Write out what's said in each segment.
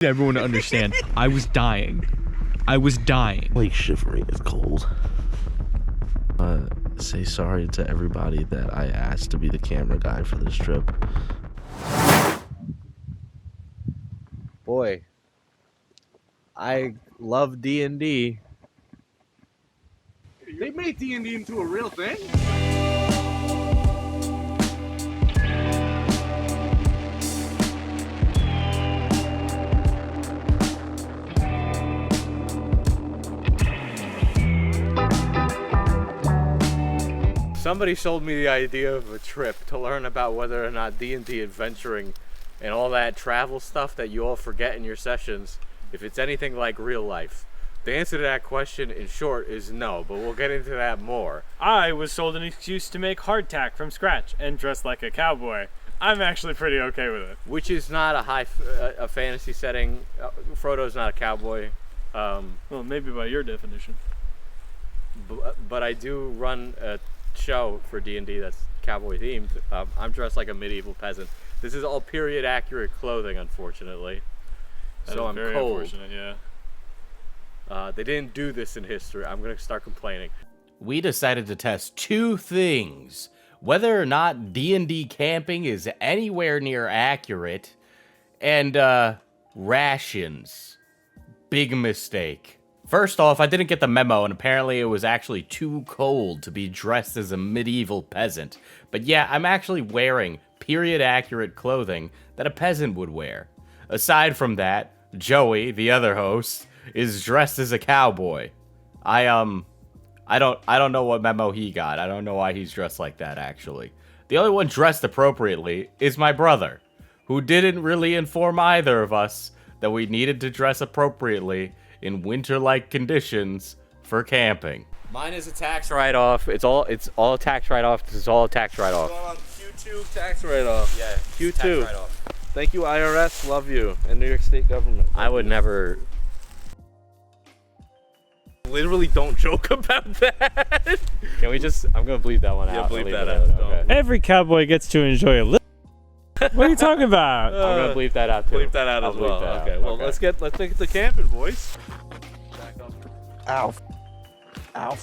everyone to understand. I was dying. I was dying. Like shivering, it's cold. Say sorry to everybody that I asked to be the camera guy for this trip. Boy, I love D&D. They made D&D into a real thing? Somebody sold me the idea of a trip to learn about whether or not D&D adventuring and all that travel stuff that you all forget in your sessions, if it's anything like real life. The answer to that question, in short, is no, but we'll get into that more. I was sold an excuse to make hardtack from scratch and dress like a cowboy. I'm actually pretty okay with it. Which is not a fantasy setting. Frodo's not a cowboy. Well, maybe by your definition. But I do run a show for D&D that's cowboy themed. I'm dressed like a medieval peasant. This is all period accurate clothing, unfortunately. So I'm very cold. Unfortunate, yeah. They didn't do this in history. I'm gonna start complaining. We decided to test two things: whether or not D&D camping is anywhere near accurate, and rations. Big mistake. First off, I didn't get the memo, and apparently it was actually too cold to be dressed as a medieval peasant. But yeah, I'm actually wearing period-accurate clothing that a peasant would wear. Aside from that, Joey, the other host, is dressed as a cowboy. I don't know what memo he got. I don't know why he's dressed like that, actually. The only one dressed appropriately is my brother, who didn't really inform either of us that we needed to dress appropriately in winter-like conditions for camping. Mine is a tax write-off. It's all a tax write-off. This is all a tax write-off. Going on Q2 tax write-off. Yeah, Q2. tax write-off. Thank you, IRS. Love you. And New York State government. I would never. Literally don't joke about that. Can we just? I'm gonna bleep that one Yeah, out. bleep I'll leave that it out. in. Don't. Okay. Every cowboy gets to enjoy a little. What are you talking about? I'm gonna bleep that out too. Bleep that out I'll as bleep well. that out. Okay. Well, Okay. let's take it to camping, boys. Ow. Ow.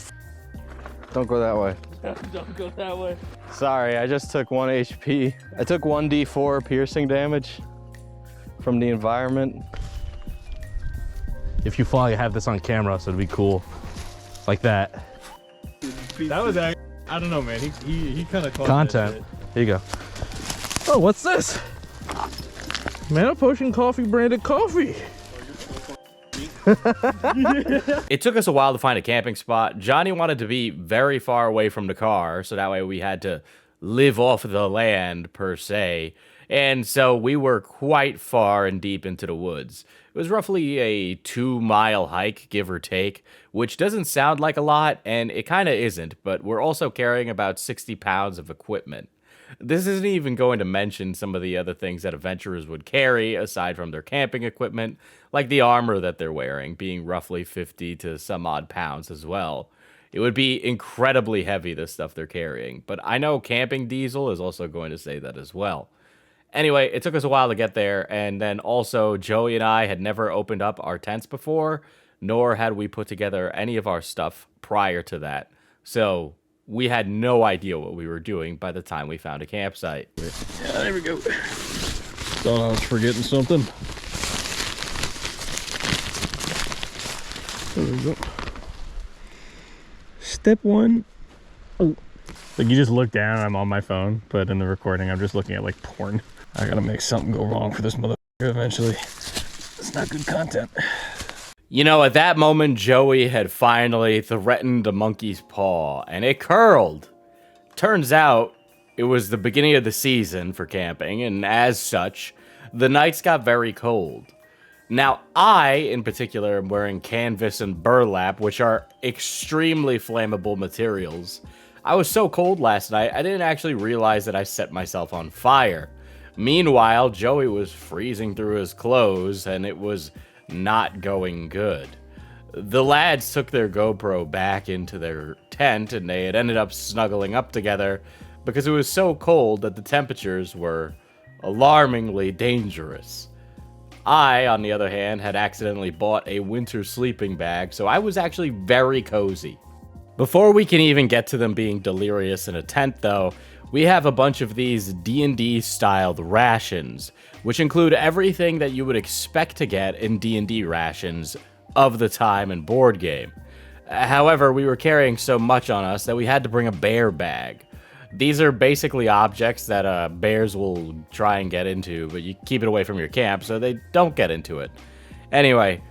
Don't go that way. Don't go that way. Sorry, I just took 1 HP. I took 1d4 piercing damage from the environment. If you fall, I have this on camera, so it'd be cool. Like that. That was I don't know, man. He kind of Content. Here you go. Oh, what's this? Mana Potion Coffee branded coffee. It took us a while to find a camping spot. Johnny wanted to be very far away from the car, so that way we had to live off the land, per se. And so we were quite far and deep into the woods. It was roughly a 2-mile hike, give or take, which doesn't sound like a lot, and it kind of isn't, but we're also carrying about 60 pounds of equipment. This isn't even going to mention some of the other things that adventurers would carry aside from their camping equipment, like the armor that they're wearing, being roughly 50 to some odd pounds as well. It would be incredibly heavy, the stuff they're carrying, but I know Camping Diesel is also going to say that as well. Anyway, it took us a while to get there, and then also Joey and I had never opened up our tents before, nor had we put together any of our stuff prior to that. So we had no idea what we were doing by the time we found a campsite. Yeah, there we go. Thought I was forgetting something. There we go. Step one. Oh. Like, you just look down, I'm on my phone, but in the recording, I'm just looking at, like, porn. I gotta make something go wrong for this motherfucker eventually. It's not good content. You know, at that moment, Joey had finally threatened a monkey's paw, and it curled. Turns out, it was the beginning of the season for camping, and as such, the nights got very cold. Now, I, in particular, am wearing canvas and burlap, which are extremely flammable materials. I was so cold last night, I didn't actually realize that I set myself on fire. Meanwhile, Joey was freezing through his clothes, and it was not going good. The lads took their GoPro back into their tent, and they had ended up snuggling up together because it was so cold that the temperatures were alarmingly dangerous. I, on the other hand, had accidentally bought a winter sleeping bag, so I was actually very cozy. Before we can even get to them being delirious in a tent, though, we have a bunch of these D&D styled rations, which include everything that you would expect to get in D&D rations of the time and board game. However, we were carrying so much on us that we had to bring a bear bag. These are basically objects that bears will try and get into, but you keep it away from your camp so they don't get into it. Anyway,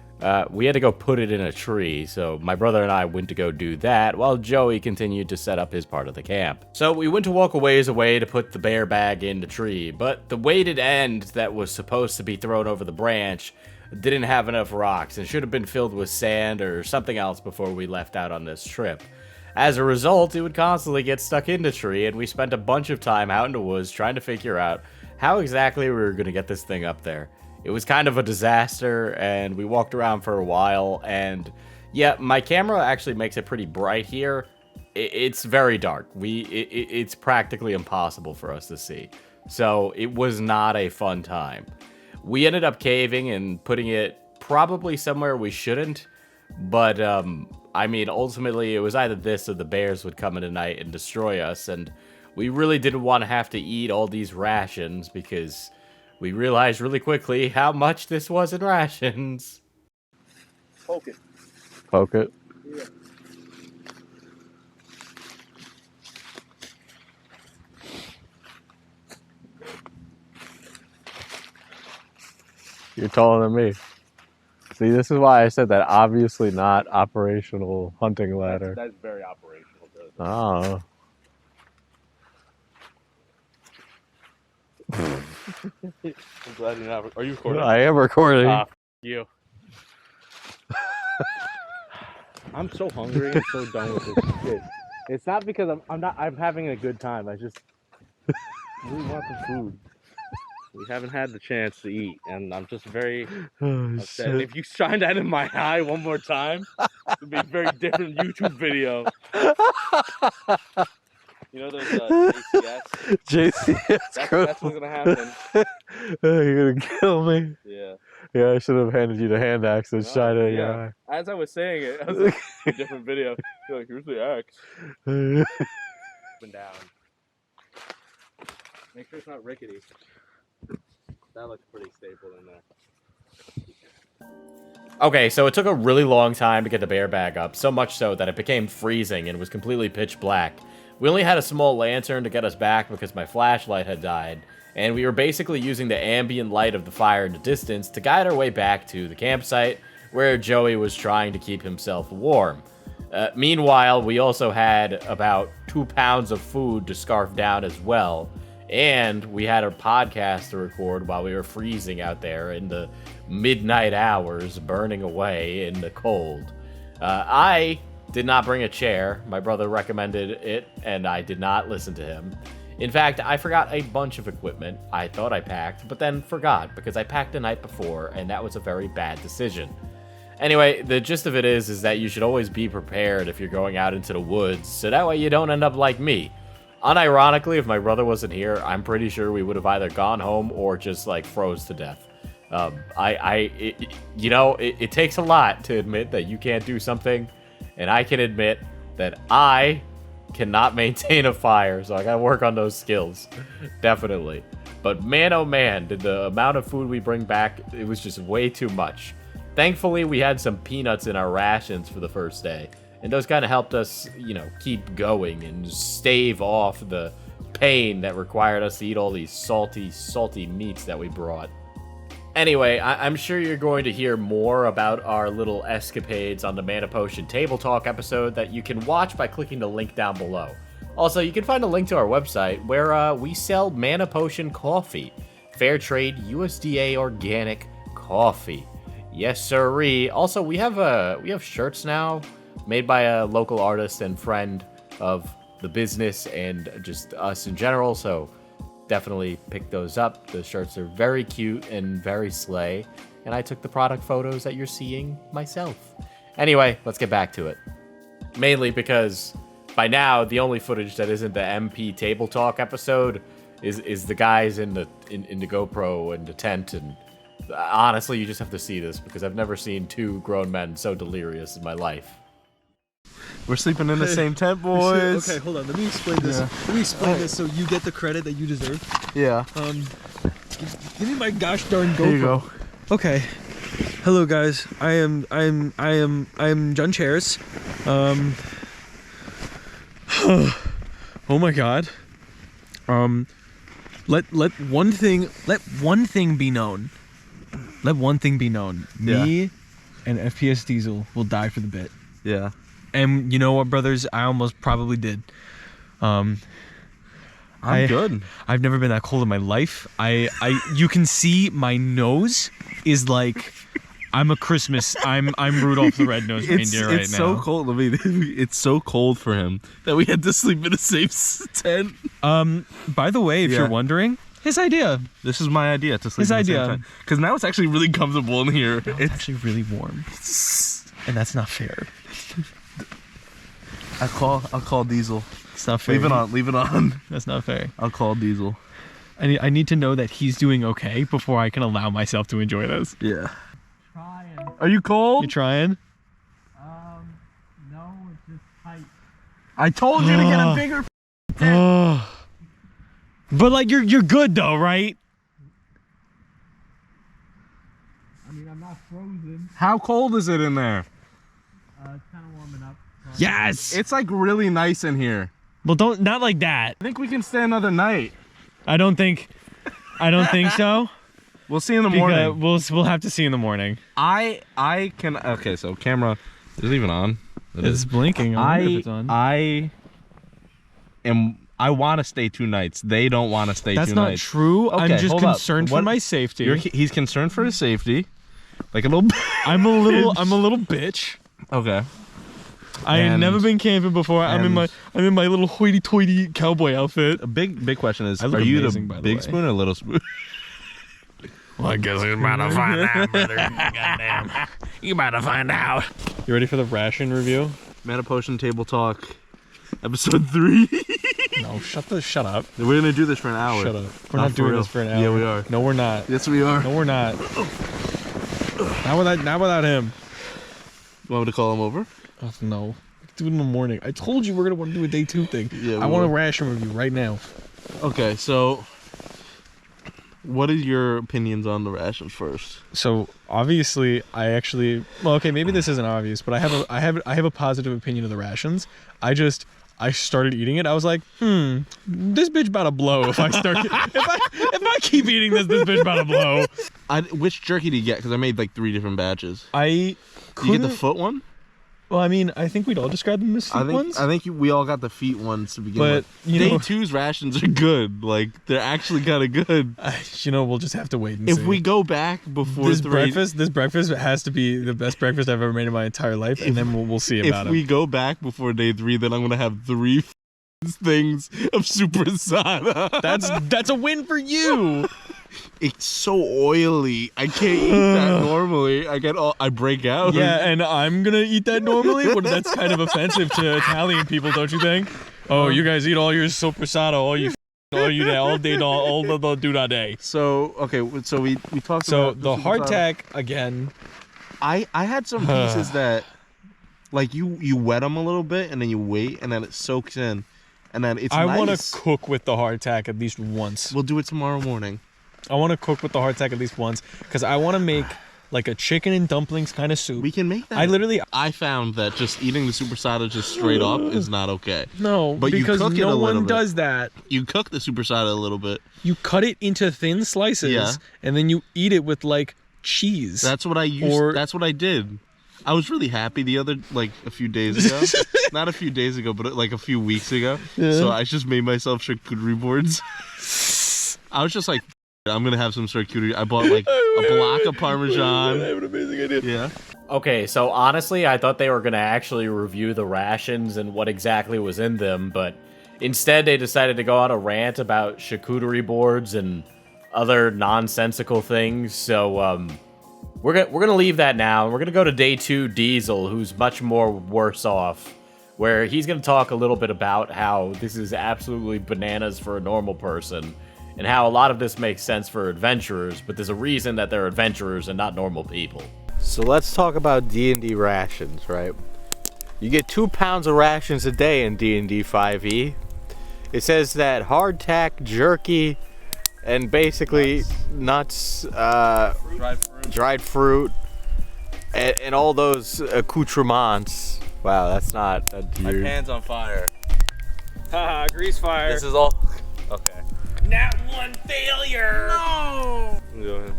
we had to go put it in a tree, so my brother and I went to go do that, while Joey continued to set up his part of the camp. So we went to walk a ways away to put the bear bag in the tree, but the weighted end that was supposed to be thrown over the branch didn't have enough rocks and should have been filled with sand or something else before we left out on this trip. As a result, it would constantly get stuck in the tree, and we spent a bunch of time out in the woods trying to figure out how exactly we were going to get this thing up there. It was kind of a disaster, and we walked around for a while, and yeah, my camera actually makes it pretty bright here. It's very dark. It's practically impossible for us to see. So it was not a fun time. We ended up caving and putting it probably somewhere we shouldn't, but I mean, ultimately, it was either this or the bears would come in tonight and destroy us, and we really didn't want to have to eat all these rations because we realized really quickly how much this was in rations. Poke it. Poke it. Yeah. You're taller than me. See, this is why I said that obviously not operational hunting ladder. That's very operational, though. Oh. I'm glad you're not. Are you recording? I am recording. You. I'm so hungry and so done with this shit. It's not because I'm having a good time. I just really want the food. We haven't had the chance to eat, and I'm just very upset. And if you shine that in my eye one more time, it'll be a very different YouTube video. You know those JCS? JCS. That's what's gonna happen. You're gonna kill me. Yeah. Yeah, I should have handed you the hand axe and shine it in your eye. As I was saying it, I was like, a different video. You're like, here's the axe. Up and down. Make sure it's not rickety. That looks pretty stable in there. Okay, so it took a really long time to get the bear bag up, so much so that it became freezing and was completely pitch black. We only had a small lantern to get us back because my flashlight had died, and we were basically using the ambient light of the fire in the distance to guide our way back to the campsite, where Joey was trying to keep himself warm. Meanwhile, we also had about 2 pounds of food to scarf down as well, and we had a podcast to record while we were freezing out there in the midnight hours, burning away in the cold. I did not bring a chair. My brother recommended it, and I did not listen to him. In fact, I forgot a bunch of equipment I thought I packed, but then forgot because I packed the night before, and that was a very bad decision. Anyway, the gist of it is that you should always be prepared if you're going out into the woods, so that way you don't end up like me. Unironically, if my brother wasn't here, I'm pretty sure we would have either gone home or just, like, froze to death. It takes a lot to admit that you can't do something, and I can admit that I cannot maintain a fire, so I gotta work on those skills. Definitely. But man, oh man, did the amount of food we bring back, it was just way too much. Thankfully, we had some peanuts in our rations for the first day, and those kind of helped us, keep going and stave off the pain that required us to eat all these salty meats that we brought. Anyway, I'm sure you're going to hear more about our little escapades on the Mana Potion Table Talk episode that you can watch by clicking the link down below. Also, you can find a link to our website where we sell Mana Potion coffee. Fair trade, USDA organic coffee. Yes, sirree. Also, we have shirts now made by a local artist and friend of the business and just us in general, so definitely pick those up. The shirts are very cute and very slay, and I took the product photos that you're seeing myself. Anyway, let's get back to it. Mainly because by now, the only footage that isn't the MP Table Talk episode is the guys in the GoPro and the tent and Honestly, you just have to see this because I've never seen two grown men so delirious in my life. We're sleeping in the same tent, boys. Okay, hold on. Let me explain this. Let me explain this so you get the credit that you deserve. Yeah. Give me my gosh darn GoPro. Here you go. Okay. Hello guys. I am John Chairs. Oh my god. Let one thing be known. Let one thing be known. Me and FPS Diesel will die for the bit. Yeah. And you know what, brothers? I almost probably did. I'm good. I've never been that cold in my life. You can see my nose is like I'm Rudolph the Red-Nosed Reindeer right now. It's so cold. I mean, it's so cold for him that we had to sleep in the same tent. By the way, if you're wondering, his idea. This is my idea to sleep in the same tent. Because now it's actually really comfortable in here. It's actually really warm. And that's not fair. I'll call Diesel. It's not fair. Leave it on. That's not fair. I'll call Diesel. I need to know that he's doing okay before I can allow myself to enjoy this. Yeah. Are you cold? You trying? No, it's just tight. I told you to get a bigger tent. But like you're good though, right? I mean, I'm not frozen. How cold is it in there? It's kind of warming up. Yes. It's like really nice in here. Well, not like that. I think we can stay another night. I don't think so. We'll see in the morning. We'll have to see in the morning. I can. Okay, so camera is even on. It's blinking. I wonder if it's on. I want to stay 2 nights. They don't want to stay 2 nights. That's not true. Okay, I'm just concerned for my safety. He's concerned for his safety. Like a little. I'm a little bitch. Okay. I ain't never been camping before. I'm in my little hoity-toity cowboy outfit. A big question is: look are you amazing, the by the big way. spoon or little spoon? Well, I guess you're about to find out, brother. Goddamn. You about to find out. You ready for the ration review? Mana Potion Table Talk, episode 3. No, shut up. We're gonna do this for an hour. Shut up. We're not doing this for an hour. Yeah, we are. No, we're not. Yes, we are. No, we're not. Not without him. You want me to call him over? Oh, no. Do it in the morning. I told you we're gonna want to do a day 2 thing. Yeah, I want a ration review right now. Okay, so what are your opinions on the rations first? So obviously, maybe this isn't obvious, but I have a positive opinion of the rations. I started eating it. I was like, this bitch about to blow if I start if I keep eating this bitch about to blow. Which jerky do you get? Because I made like 3 different batches. I Did you get the foot one? Well, I mean, I think we'd all describe them as feet ones. I think we all got the feet ones to begin But, with. Day 2's rations are good. Like, they're actually kind of good. We'll just have to wait and see. If we go back before this breakfast has to be the best breakfast I've ever made in my entire life, and then we'll see about it. If we go back before day 3, then I'm gonna have 3 things of super sada. That's a win for you. It's so oily. I can't eat that normally. I break out. Yeah, and I'm gonna eat that normally. Well, that's kind of offensive to Italian people, don't you think? Oh, you guys eat all your soppressata, all day, all do that day. So okay, so we talked. So about the hardtack again. I had some pieces that, like you wet them a little bit and then you wait and then it soaks in, and then it's. I want to cook with the hardtack at least once. We'll do it tomorrow morning. I want to cook with the hardtack at least once because I want to make like a chicken and dumplings kind of soup. We can make that. I found that just eating the supersada just straight up is not okay. No, but because you cook it a no little one bit. does that. You cook the supersada a little bit. You cut it into thin slices, and then you eat it with like cheese. That's what I used. That's what I did. I was really happy a few days ago. Not a few days ago, but like a few weeks ago. Yeah. So I just made myself charcuterie boards. I was just like, I'm gonna have some charcuterie. I bought like a block of Parmesan. I have an amazing idea. Yeah. Okay, so honestly, I thought they were gonna actually review the rations and what exactly was in them, but instead they decided to go on a rant about charcuterie boards and other nonsensical things. So we're gonna leave that now, and we're gonna go to day 2 Diesel, who's much more worse off, where he's gonna talk a little bit about how this is absolutely bananas for a normal person. and how a lot of this makes sense for adventurers, but there's a reason that they're adventurers and not normal people. So let's talk about D&D rations, right? You get 2 pounds of rations a day in D&D 5e. It says that hardtack, jerky, and basically nuts, dried fruit, and all those accoutrements. Wow, that's not. My pan's on fire. Haha, grease fire. This is all. Okay. Nat 1 failure! No! Go ahead.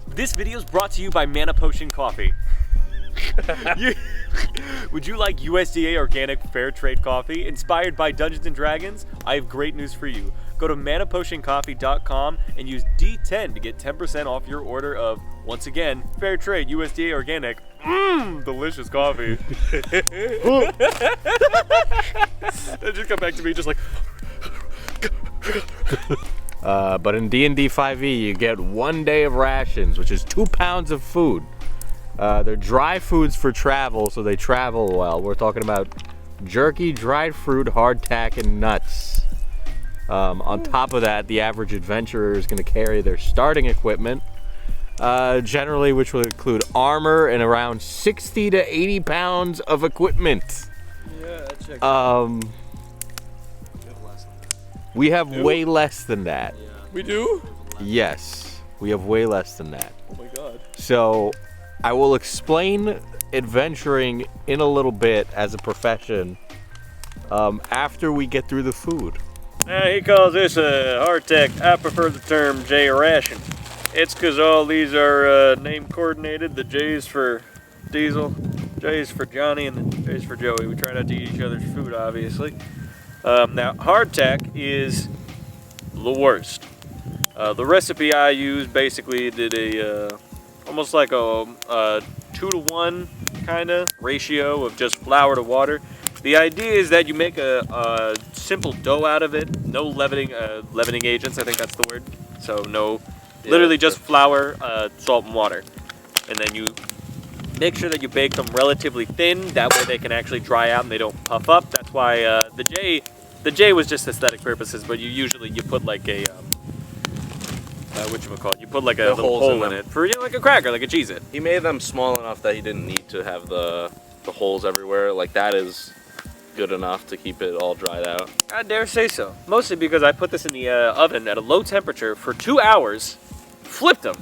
This video is brought to you by Mana Potion Coffee. Would you like USDA organic fair trade coffee inspired by Dungeons and Dragons? I have great news for you. Go to manapotioncoffee.com and use D10 to get 10% off your order of, once again, fair trade USDA organic. Delicious coffee. They just come back to me just like. But in D&D 5e, you get 1 day of rations, which is 2 pounds of food. They're dry foods for travel, so they travel well. We're talking about jerky, dried fruit, hardtack, and nuts. On top of that, the average adventurer is going to carry their starting equipment, generally, which will include armor and around 60 to 80 pounds of equipment. Yeah, that checks. We have way less than that. We do? Yes, we have way less than that. Oh my god. So, I will explain adventuring in a little bit as a profession after we get through the food. He calls this a hardtack. I prefer the term J ration. It's because all these are name coordinated. The J's for Diesel, J's for Johnny, and the J's for Joey. We try not to eat each other's food, obviously. Now, hardtack is the worst. The recipe I used basically did a almost like a 2-to-1 kind of ratio of just flour to water. The idea is that you make a simple dough out of it, no leavening agents, I think that's the word. So no, literally just flour, salt, and water. And then you make sure that you bake them relatively thin, that way they can actually dry out and they don't puff up. That's why the J was just aesthetic purposes, but you put like a, whatchamacallit, you put like a little hole in it for, like a cracker, like a Cheez-It. He made them small enough that he didn't need to have the holes everywhere. Like, that is good enough to keep it all dried out. I dare say so. Mostly because I put this in the oven at a low temperature for 2 hours, flipped them,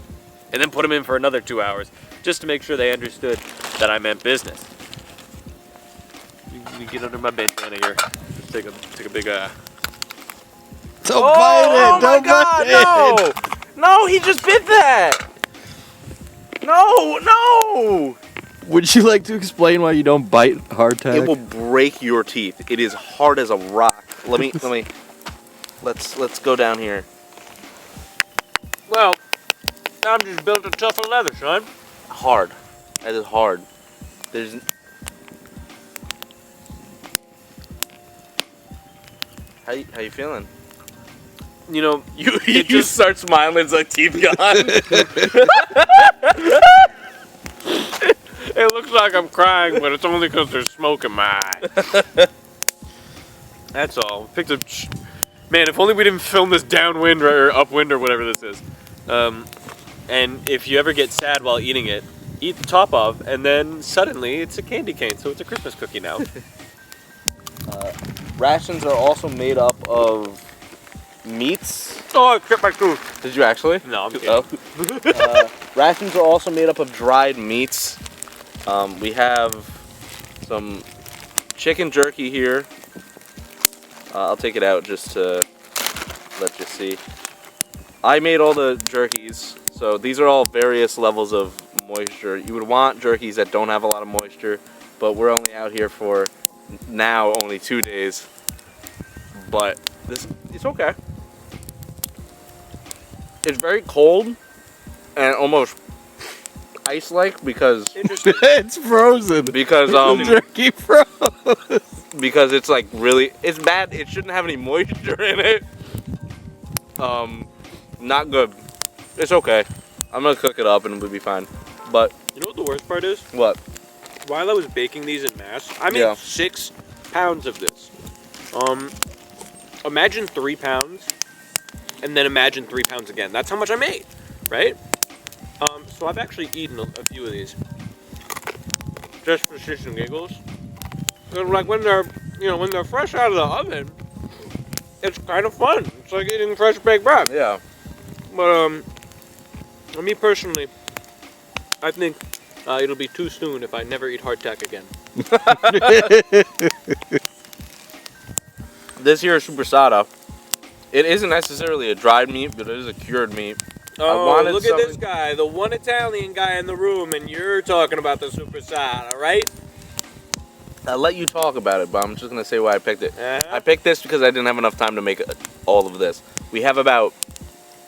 and then put them in for another 2 hours, just to make sure they understood that I meant business. You get under my bandana here. Just take a big Don't bite it! Don't bite it! No, he just bit that! No! Would you like to explain why you don't bite hardtack? It will break your teeth. It is hard as a rock. Let's go down here. Well, I'm just built of tougher leather, son. Hard. That is hard. There's... How you feeling? You know, You just start smiling, it's like teeth gone. it looks like I'm crying, but it's only because there's smoke in my eye. That's all. Picked up. Man, if only we didn't film this downwind or upwind or whatever this is. And if you ever get sad while eating it, eat the top of, and then suddenly it's a candy cane, so it's a Christmas cookie now. Rations are also made up of meats. Oh, I cut my tooth. Did you actually? No, I'm kidding. Rations are also made up of dried meats. We have some chicken jerky here. I'll take it out just to let you see. I made all the jerkies, so these are all various levels of moisture. You would want jerkies that don't have a lot of moisture, but we're only out here for now only 2 days. But it's okay. It's very cold and almost ice-like because It's frozen. because The jerky froze. because it's like really, it's bad. It shouldn't have any moisture in it. Not good. It's okay. I'm gonna cook it up and we'll be fine. But You know what the worst part is? what? While I was baking these in mass, I made Yeah. 6 pounds of this. imagine 3 pounds, and then imagine 3 pounds again. That's how much I made, right? So I've actually eaten a few of these, just for shits and giggles. And like when they're, when they're fresh out of the oven, it's kind of fun. It's like eating fresh baked bread. Yeah. But me personally, I think it'll be too soon if I never eat hardtack again. This here is supersada. It isn't necessarily a dried meat, but it is a cured meat. Oh, look at this guy, the one Italian guy in the room, and you're talking about the supersada, right? I'll let you talk about it, but I'm just gonna say why I picked it. Uh-huh. I picked this because I didn't have enough time to make all of this. We have about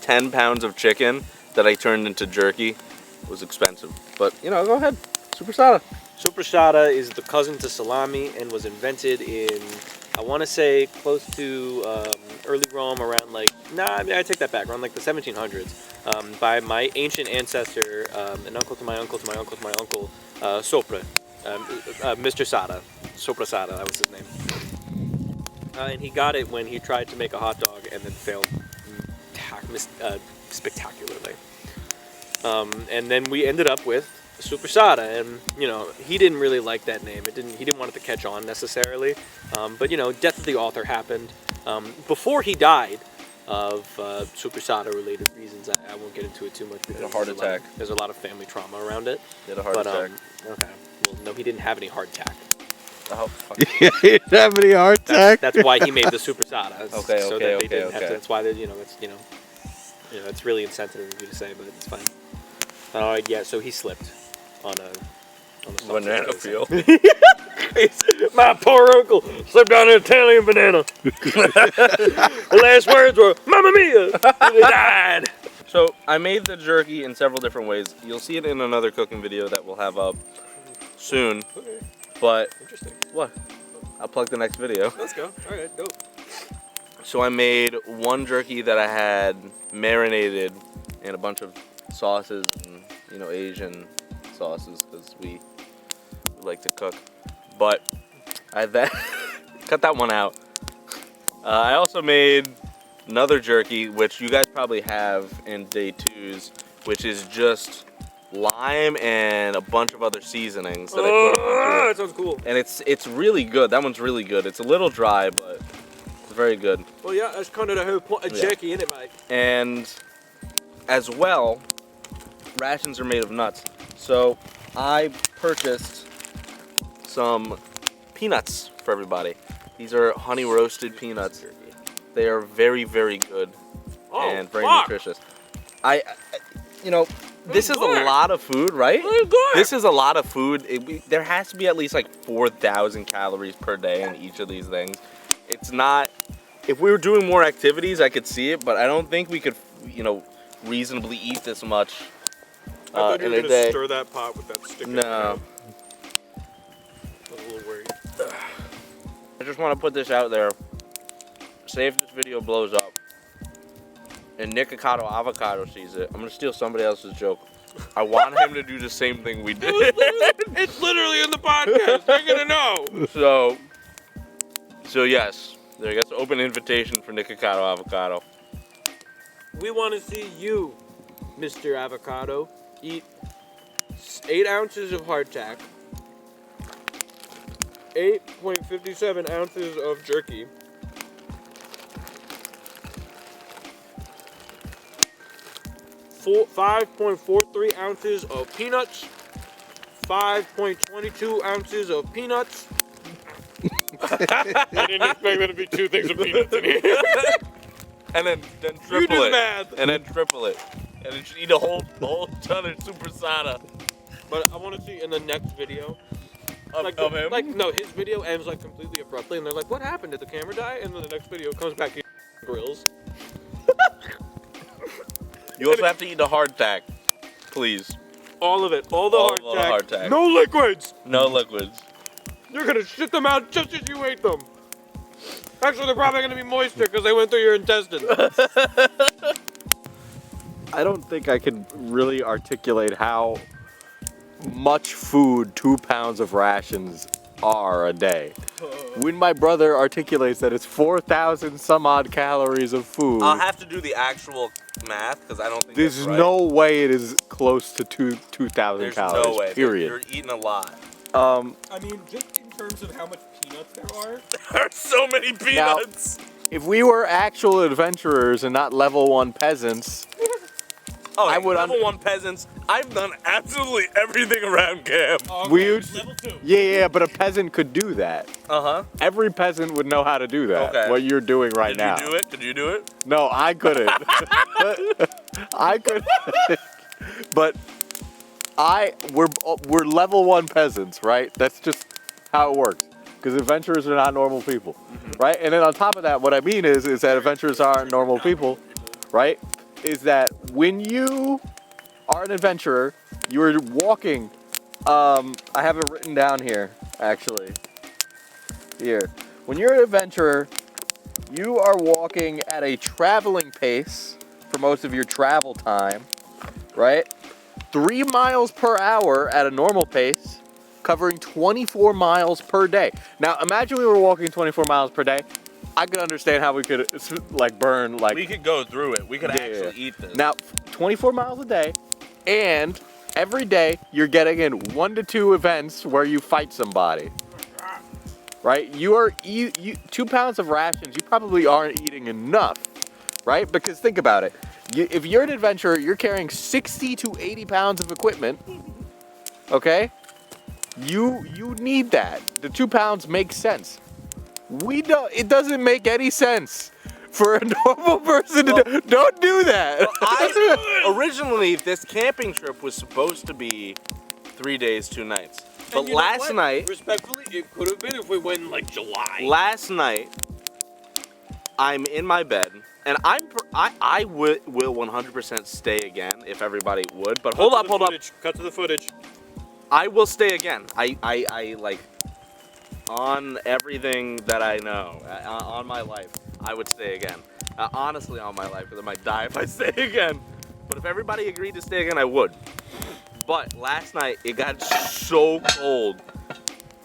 10 pounds of chicken that I turned into jerky. It was expensive, but go ahead. Supersada. Supersada is the cousin to salami and was invented in, I want to say, close to early Rome, around I take that back, around the 1700s, by my ancient ancestor, an uncle to my uncle to my uncle to my uncle, Sopra, Mr. Sada, Sopra Sada, that was his name. And he got it when he tried to make a hot dog and then failed spectacularly. And then we ended up with Supersada, and he didn't really like that name. He didn't want it to catch on necessarily. But death of the author happened before he died of Supersada related reasons. I won't get into it too much because a heart attack. There's a lot of family trauma around it. He had a heart attack. Okay. Well, no, he didn't have any heart attack. Oh, fuck. He didn't have any heart attack. That's why he made the Supersada. Okay. So that they didn't have to. That's why it's really insensitive of you to say, but it's fine. Yeah. So he slipped on a Banana field. My poor uncle slipped on an Italian banana. The last words were "Mamma mia!" And he died. So I made the jerky in several different ways. You'll see it in another cooking video that we'll have up soon. Okay. But Interesting. what? I'll plug the next video. Let's go. All right, go. So I made one jerky that I had marinated in a bunch of sauces and Asian sauces because we like to cook. But I then cut that one out. I also made another jerky, which you guys probably have in day 2's, which is just lime and a bunch of other seasonings that I put on. That sounds cool. And it's really good. That one's really good. It's a little dry, but it's very good. Well, yeah, that's kind of the whole point of jerky, isn't it, mate? And as well, rations are made of nuts. So I purchased some peanuts for everybody. These are honey roasted peanuts. They are very, very good and very nutritious. This is a lot of food, right? This is a lot of food. There has to be at least 4,000 calories per day in each of these things. It's not. If we were doing more activities, I could see it, but I don't think we could, reasonably eat this much I thought you in were a gonna day. stir that pot with that stick. No. I was a little worried. I just want to put this out there. Say if this video blows up and Nikocado Avocado sees it, I'm going to steal somebody else's joke. I want him to do the same thing we did. It's literally in the podcast. They're gonna know. So yes, there you go. It's an open invitation for Nikocado Avocado. We want to see you, Mr. Avocado, eat 8 ounces of hardtack, 8.57 ounces of jerky, 5.43 ounces of peanuts, 5.22 ounces of peanuts. I didn't expect there to be 2 things of peanuts in here. And then triple You do it. math. And then triple it. And then eat a whole ton of supersada. But I want to see in the next video. Of him? No, his video ends completely abruptly, and they're like, "What happened? Did the camera die?" And then the next video comes back to grills. You also have to eat the hardtack, please. All of it, all the hardtack. No liquids. No liquids. You're gonna shit them out just as you ate them. Actually, they're probably gonna be moisture because they went through your intestines. I don't think I can really articulate how much food 2 pounds of rations are a day. When my brother articulates that it's 4,000 some odd calories of food, I'll have to do the actual math because I don't think there's that's right. no way it is close to 2,000 There's calories. no way. Period. You're eating a lot. I mean, just in terms of how much peanuts there are. There are so many peanuts. If we were actual adventurers and not level 1 peasants, Oh, I I would level 1 peasants. I've done absolutely everything around camp. we would, yeah, but a peasant could do that. Uh-huh. Every peasant would know how to do that. Okay. What you're doing right now. Did you do it? Did you do it? No, I couldn't. I couldn't. But we're level 1 peasants, right? That's just how it works. Because adventurers are not normal people, right? And then on top of that, what I mean is that adventurers aren't normal people, right? Is that when you are an adventurer, you're walking. I have it written down here, actually. Here. When you're an adventurer, you are walking at a traveling pace for most of your travel time, right? 3 miles per hour at a normal pace, covering 24 miles per day. Now, imagine we were walking 24 miles per day. I could understand how we could like burn like. We could go through it. We could actually eat this. Now, 24 miles a day, and every day you're getting in 1 to 2 events where you fight somebody. Right? You 2 pounds of rations. You probably aren't eating enough, right? Because think about it. If you're an adventurer, you're carrying 60 to 80 pounds of equipment. Okay? You need that. The 2 pounds makes sense. It doesn't make any sense for a normal person to don't do that. Originally, this camping trip was supposed to be 3 days, 2 nights. But last night, respectfully, it could have been if we went in like July. Last night, I'm in my bed, and I will 100% stay again if everybody would. But hold up. Cut to the footage. I will stay again. I like on everything that I know, on my life, I would stay again. Honestly, on my life, because I might die if I stay again. But if everybody agreed to stay again, I would. But last night, it got so cold.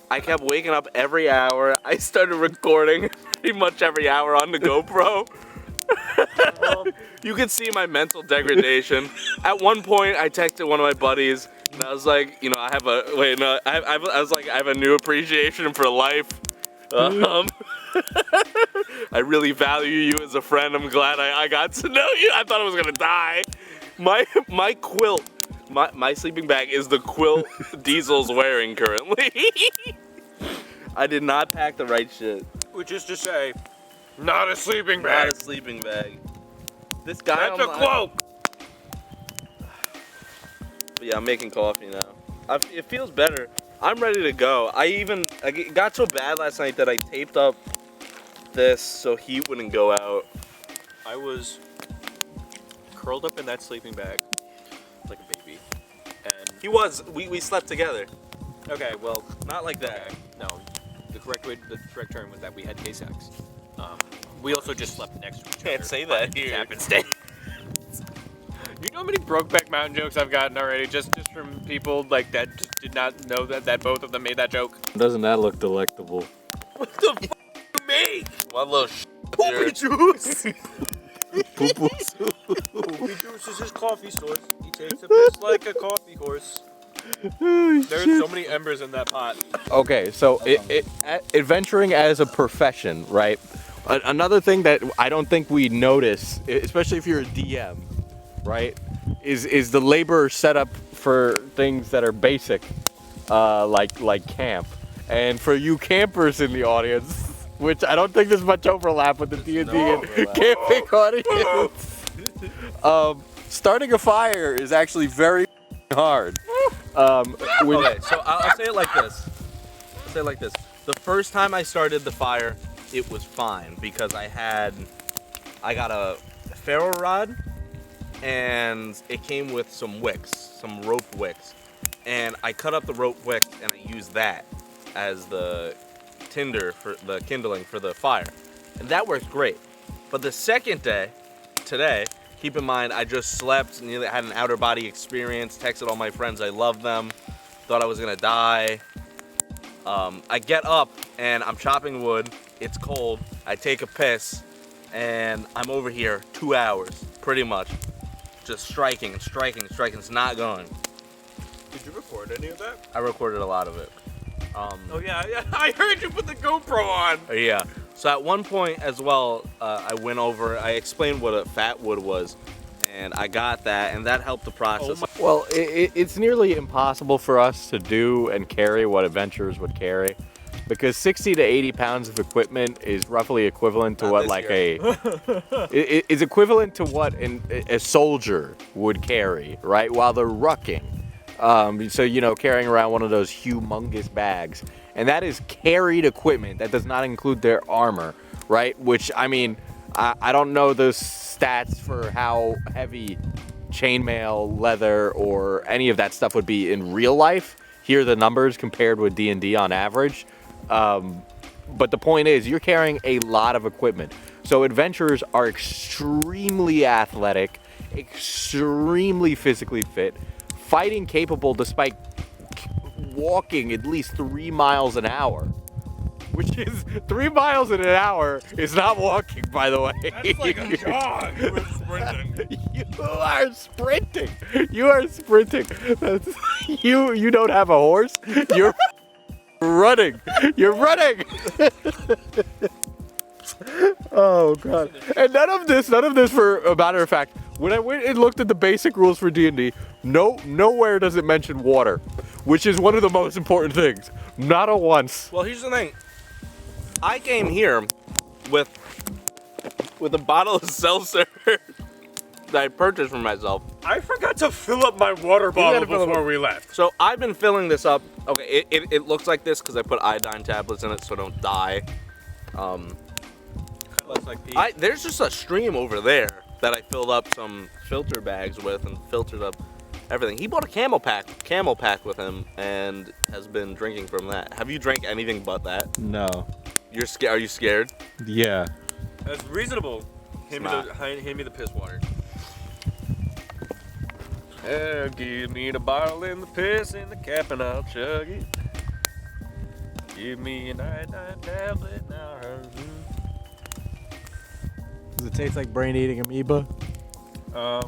I kept waking up every hour. I started recording pretty much every hour on the GoPro. You can see my mental degradation. At one point, I texted one of my buddies, and I was like, you know, I was like, I have a new appreciation for life. I really value you as a friend. I'm glad I got to know you. I thought I was gonna die. My quilt, my sleeping bag is the quilt Diesel's wearing currently. I did not pack the right shit. Which is to say, not a sleeping bag. Not a sleeping bag. This guy. That's a cloak. But yeah, I'm making coffee now. It feels better. I'm ready to go. It got so bad last night that I taped up this so heat wouldn't go out. I was curled up in that sleeping bag like a baby. And He was. We slept together. okay, well, Not like that. okay, no. The correct term was that we had gay sex. We also just slept next to each other. Can't say that by here. happenstance. You know how many Brokeback Mountain jokes I've gotten already just from people like that just did not know that both of them made that joke? Doesn't that look delectable? What the f*** you make? One little Poopy juice! Poo-poo. Poopy juice is his coffee source. He takes a piss like a coffee horse. There's so many embers in that pot. Okay, so adventuring as a profession, right? Another thing that I don't think we notice, especially if you're a DM, right, is the labor setup for things that are basic, like camp. And for you campers in the audience, which I don't think there's much overlap with the D&D and camping audience, starting a fire is actually very hard. Okay, so I'll say it like this. The first time I started the fire, it was fine because I got a ferro rod and it came with some wicks, some rope wicks. And I cut up the rope wicks and I used that as the tinder for the kindling for the fire. And that worked great. But the second day, today, keep in mind I just slept, nearly had an outer body experience, texted all my friends I love them, thought I was gonna die. I get up and I'm chopping wood. It's cold. I take a piss, and I'm over here 2 hours, pretty much, just striking and striking and striking. It's not going. Did you record any of that? I recorded a lot of it. Oh yeah, I heard you put the GoPro on. Yeah. So at one point as well, I went over. I explained what a fat wood was, and I got that, and that helped the process. Well, it's nearly impossible for us to do and carry what adventurers would carry, because 60 to 80 pounds of equipment is roughly equivalent to Not what this like year. it is equivalent to what a soldier would carry, right? While they're rucking. So, you know, carrying around one of those humongous bags. And that is carried equipment. That does not include their armor, right? Which, I mean, I don't know the stats for how heavy chainmail, leather, or any of that stuff would be in real life. Here are the numbers compared with D&D on average. But the point is, you're carrying a lot of equipment. So adventurers are extremely athletic, extremely physically fit, fighting capable despite walking at least 3 miles an hour, which is 3 miles in an hour is not walking, by the way. That's like a jog. You were sprinting. You are sprinting. You are sprinting. That's, you don't have a horse. You're running. You're running. Oh god. And none of this for a matter of fact, when I went and looked at the basic rules for D&D, nowhere does it mention water, which is one of the most important things. Not a once. Well, here's the thing. I came here with a bottle of seltzer that I purchased for myself. I forgot to fill up my water bottle before we left. So I've been filling this up. Okay, it looks like this because I put iodine tablets in it so I don't die. There's just a stream over there that I filled up some filter bags with and filtered up everything. He bought a camel pack with him and has been drinking from that. Have you drank anything but that? No. You're scared? Are you scared? Yeah. That's reasonable. Hand me the piss water. Give me the bottle and the piss and the cap and I'll chug it. Give me an iodine tablet now. Does it taste like brain-eating amoeba? I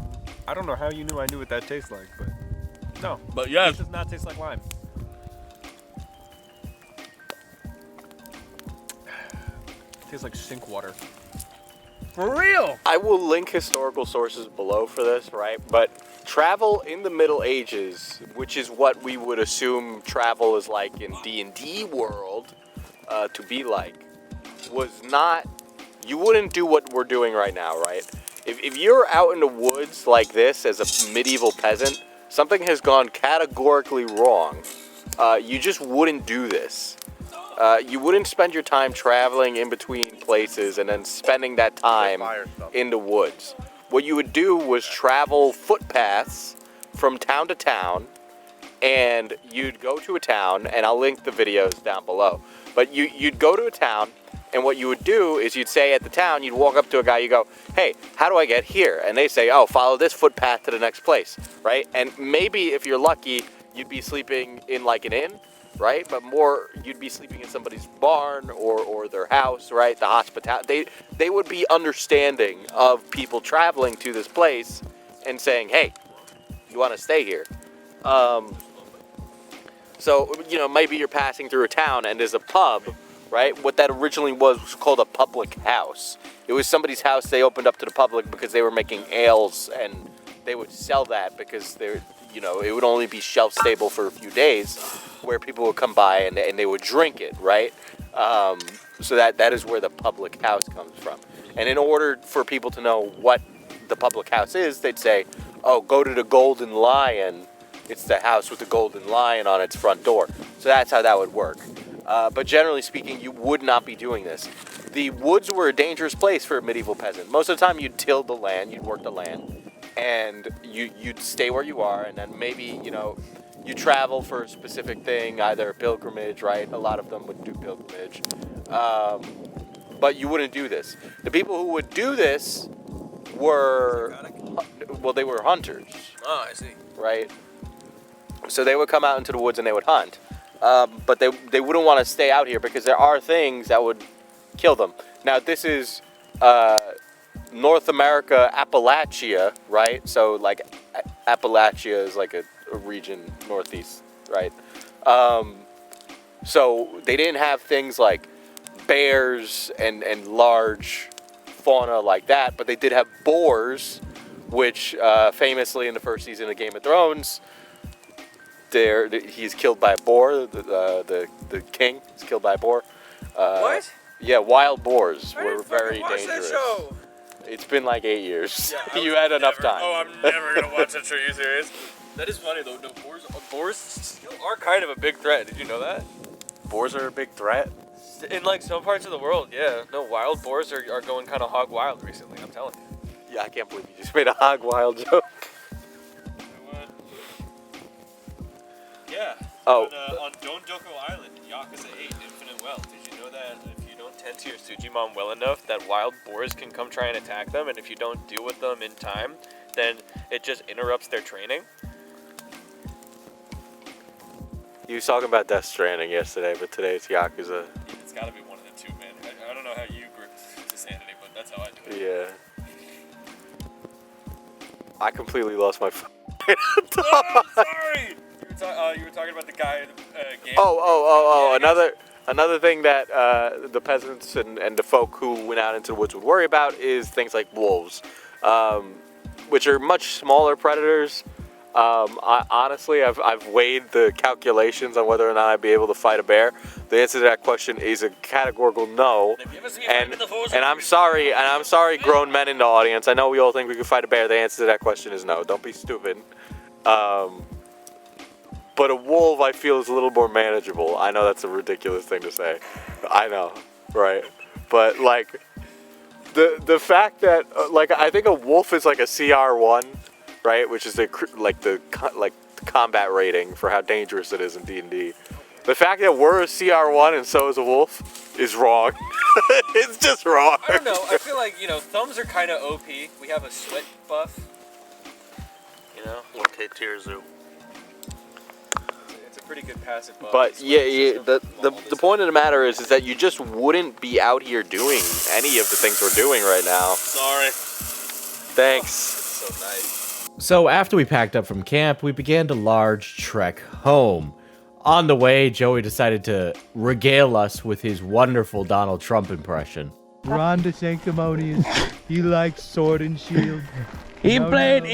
don't know how you knew I knew what that tastes like, but no. But yes. It does not taste like lime. It tastes like sink water. For real! I will link historical sources below for this, right? But travel in the Middle Ages, which is what we would assume travel is like in D&D world to be like, was not, you wouldn't do what we're doing right now, right? If you're out in the woods like this as a medieval peasant, something has gone categorically wrong. You just wouldn't do this. You wouldn't spend your time traveling in between places and then spending that time in the woods. What you would do was travel footpaths from town to town, and you'd go to a town, and I'll link the videos down below. But you'd go to a town, and what you would do is you'd say at the town, you'd walk up to a guy, you go, hey, how do I get here? And they say, oh, follow this footpath to the next place, right? And maybe if you're lucky, you'd be sleeping in like an inn, right? But more, you'd be sleeping in somebody's barn or their house, right? The hospitality. They would be understanding of people traveling to this place and saying, hey, you want to stay here? So, you know, maybe you're passing through a town and there's a pub, right? What that originally was called a public house. It was somebody's house they opened up to the public because they were making ales, and they would sell that because they're, you know, it would only be shelf stable for a few days, where people would come by and they would drink it, right? So that is where the public house comes from. And in order for people to know what the public house is, they'd say, oh, go to the Golden Lion. It's the house with the golden lion on its front door. So that's how that would work. But generally speaking, you would not be doing this. The woods were a dangerous place for a medieval peasant. Most of the time you'd till the land, you'd work the land, and you'd stay where you are, and then maybe, you know, you travel for a specific thing, either a pilgrimage, right? A lot of them would do pilgrimage. But you wouldn't do this. The people who would do this were, well, they were hunters. Oh, I see. Right? So they would come out into the woods and they would hunt. but they wouldn't want to stay out here because there are things that would kill them. Now this is North America, Appalachia, right? So like Appalachia is like a region northeast, right? So they didn't have things like bears and large fauna like that, but they did have boars, which famously in the first season of Game of Thrones, he's killed by a boar. The king is killed by a boar. What? Yeah, wild boars I were didn't fucking very watch dangerous. That show. It's been like 8 years. Yeah, You had enough time. Oh, I'm never gonna watch that show. Are you serious? That is funny though. No, boars still are kind of a big threat. Did you know that? Boars are a big threat. In like some parts of the world, yeah. No, wild boars are going kind of hog wild recently. I'm telling you. Yeah, I can't believe you just made a hog wild joke. Yeah. Oh. On Dondoko Island, Yakuza 8, Infinite Wealth. Did you know that if you don't tend to your Sujimon well enough, that wild boars can come try and attack them, and if you don't deal with them in time, then it just interrupts their training? He was talking about Death Stranding yesterday, but today it's Yakuza. It's gotta be one of the two, man. I don't know how you gripped to sanity, but that's how I do it. Yeah. I completely lost my phone. Oh, sorry! You were talking about the guy in the game. Oh, another thing that the peasants and the folk who went out into the woods would worry about is things like wolves, which are much smaller predators. Honestly, I've weighed the calculations on whether or not I'd be able to fight a bear. The answer to that question is a categorical no. And I'm sorry, grown men in the audience. I know we all think we can fight a bear. The answer to that question is no. Don't be stupid. But a wolf, I feel, is a little more manageable. I know that's a ridiculous thing to say. I know, right? But like, the fact that I think a wolf is like a CR1, right? Which is the combat rating for how dangerous it is in D&D. The fact that we're a CR1 and so is a wolf is wrong. It's just wrong. I don't know. I feel like, thumbs are kind of OP. We have a sweat buff. Okay, Tirzu. It's a pretty good passive buff. But the point of the matter is that you just wouldn't be out here doing any of the things we're doing right now. Sorry. Thanks. So nice. So after we packed up from camp, we began to large trek home. On the way, Joey decided to regale us with his wonderful Donald Trump impression. Ron the Sanctimonious, he likes Sword and Shield. He played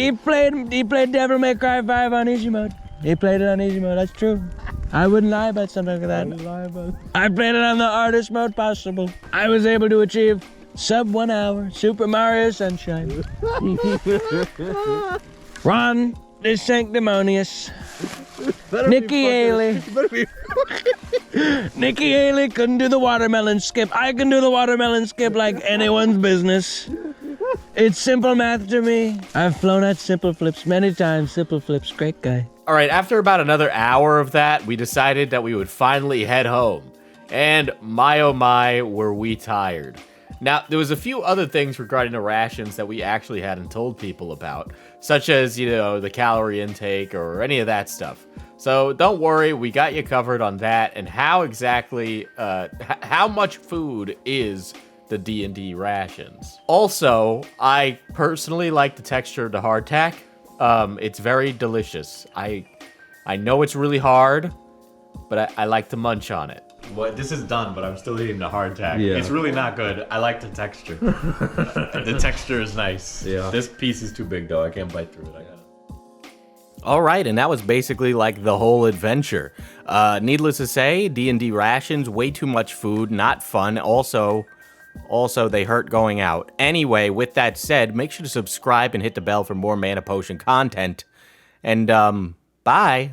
Devil May Cry 5 on easy mode. He played it on easy mode, that's true. I wouldn't lie about something like that. I played it on the hardest mode possible. I was able to achieve sub 1 hour Super Mario Sunshine. Ron the Sanctimonious. Nikki Haley. Nikki Haley couldn't do the watermelon skip. I can do the watermelon skip like anyone's business. It's simple math to me. I've flown at Simple Flips many times. Simple Flips, great guy. All right, after about another hour of that, we decided that we would finally head home. And my oh my, were we tired. Now, there was a few other things regarding the rations that we actually hadn't told people about, such as, the calorie intake or any of that stuff. So don't worry, we got you covered on that and how exactly, how much food is the D&D rations. Also, I personally like the texture of the hardtack. It's very delicious. I know it's really hard, but I like to munch on it. Well, this is done, but I'm still eating the hardtack. Yeah. It's really not good. I like the texture. The texture is nice. Yeah. This piece is too big, though. I can't bite through it. All right, and that was basically like the whole adventure. Needless to say, D&D rations, way too much food, not fun. Also, they hurt going out. Anyway, with that said, make sure to subscribe and hit the bell for more Mana Potion content. And, bye.